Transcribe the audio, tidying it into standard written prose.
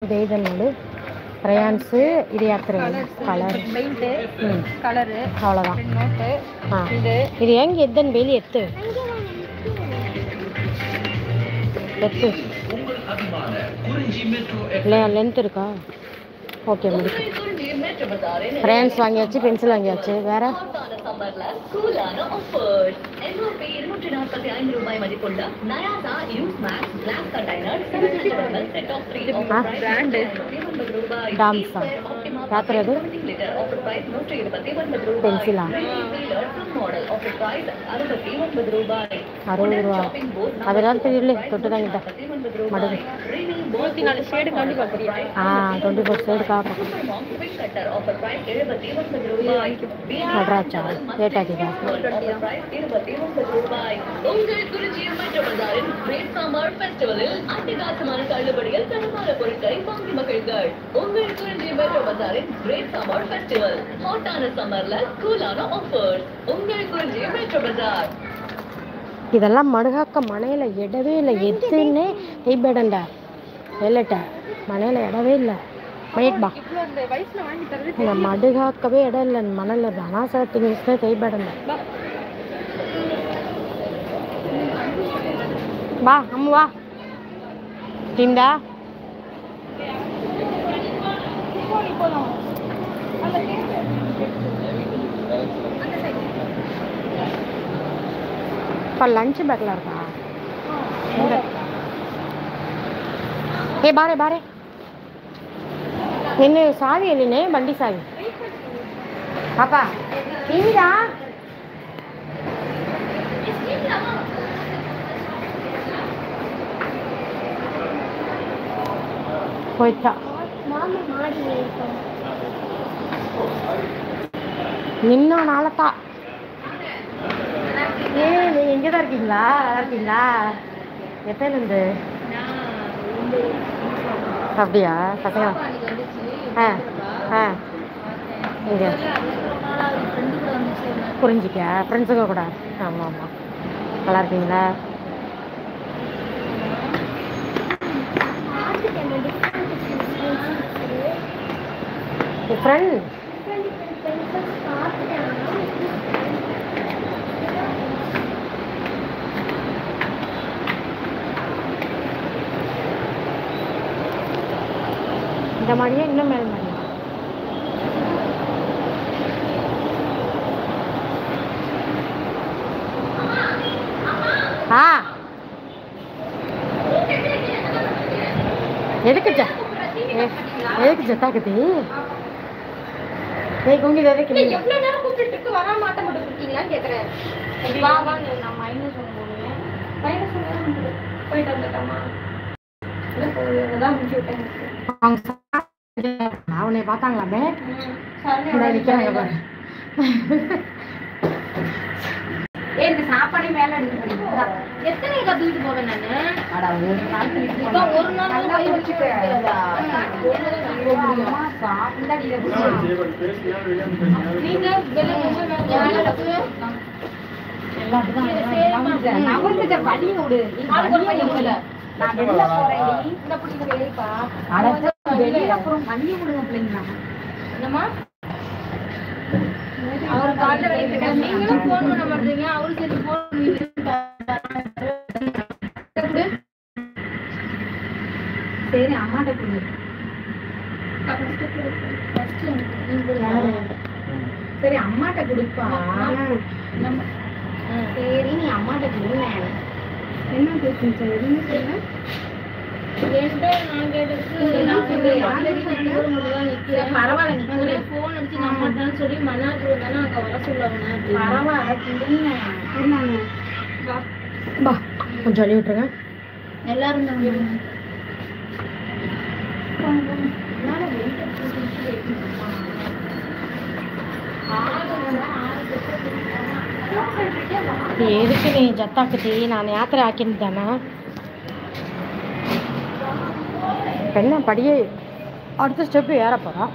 ಬೇಯ್ದ ನೋಡು ಕ್ರಯಾನ್ಸು ಇದು ಯಾತ್ರ colour colour அவ்வளோதான். நோட்டு இது ಹೆಂಗೆ ಎದ್ದನ್ ಬೇಲಿ ಎತ್ತು இல்லை லென்த் இருக்கா ஓகே முடிச்சு ஃப்ரெண்ட்ஸ் வாங்கியாச்சு பென்சில் வாங்கியாச்சு வேற டாம்ஸா யாத்திரது பென்சிலா 60 ரூபா அதெல்லாம் தெரியல தொட்டு தான் கிட்ட மடுது 24 ஷேடு கண்டி பார்க்குறியா 24 ஷேடு காப்போம் நடராச்சா லேட் ஆகிதா உங்கள் குறிஞ்சி மெட்ரோ பஜாரின் கிரேட் சம்மர் ஃபெஸ்டிவலில் அட்டகாசமான தள்ளுபடியில் தரமான பொருட்களை வாங்கி மகிழ்கள். உங்கள் குறிஞ்சி மெட்ரோ பஜாரின் கிரேட் சம்மர் ஃபெஸ்டிவல் ஹாட்டான சம்மர்ல கூலான ஆஃபர்ஸ். உங்கள் குறிஞ்சி மெட்ரோ பஜார். இதெல்லாம் மடுகாக்க மனையில் இடவே இல்லை எதுன்னே தைபேடண்ட இல்லட்ட மனையில் இடவே இல்லை மைட் பா இந்த மடுகாக்கவே இடம் இல்லை மணலில் அனாசா திங்ஸ்னே தைபேடண்ட வா அம்மா வா திண்டா இப்போ லஞ்ச் பேக்கில் இருக்கா ஏ பாரே பாரே என்ன சாவி இல்லைனே வண்டி சாவி பாப்பா நீடா போயிட்டா நின்னாலதான் நீ எங்கே தான் இருக்கீங்களா இருக்கீங்களா எத்தனைலேருந்து அப்படியா பசங்க இங்கே புரிஞ்சிக்க ஃப்ரெண்ட்ஸுங்க கூட ஆமாம் ஆமாம் நல்லா இருக்கீங்களா ஃப்ரெண்ட் இந்த மாதிரியே இன்னும் மேல் மாதிரி எதுக்கு ஜத்தாக்குது குங்கி எவ்வளவு நேரம் கூப்பிட்டு வர மாட்ட மட்டும் இருக்கீங்களான்னு கேக்குறேன். வா வா நான் மைனஸ் சொல்லுவேன். மைனஸ் சொல்லுவேன் போயிட்டு வந்துட்டோமா அதான் முடிச்சு விட்டேன். அவனை பார்த்தாங்களாமே நிற்கிறாங்க பாரு. இந்த சாப்பாடே மேல எடுத்து எத்தனை கத்துக்கிட்டு போவேன் நானு ஒரு நாள் வச்சுக்கிறதா அவர் காலைல நீங்களும் போன் பண்ண மாட்டீங்க அவரு சரி சரி அம்மாட்ட கொடு சரி அம்மாட்ட கொடுப்பா சரி நீ அம்மாட்ட கொடு என்ன பேசுங்க சார் எதுவுமே சொல்ல பரவாயில்ல போன் அடிச்சு நம்மட்டான்னு சொல்லி மன்னாட்டு வந்தானே அங்க வர சொல்லுவாங்க பரவாயில்ல கொஞ்சம் அழி விட்டுருங்க எல்லாரும் எதுக்கு நீ ஜத்தாக்குத்தி நான் யாத்திரை ஆக்கின்னு தானே என்ன படியே அடுத்த ஸ்டெப்பு ஏற போகிறோம்.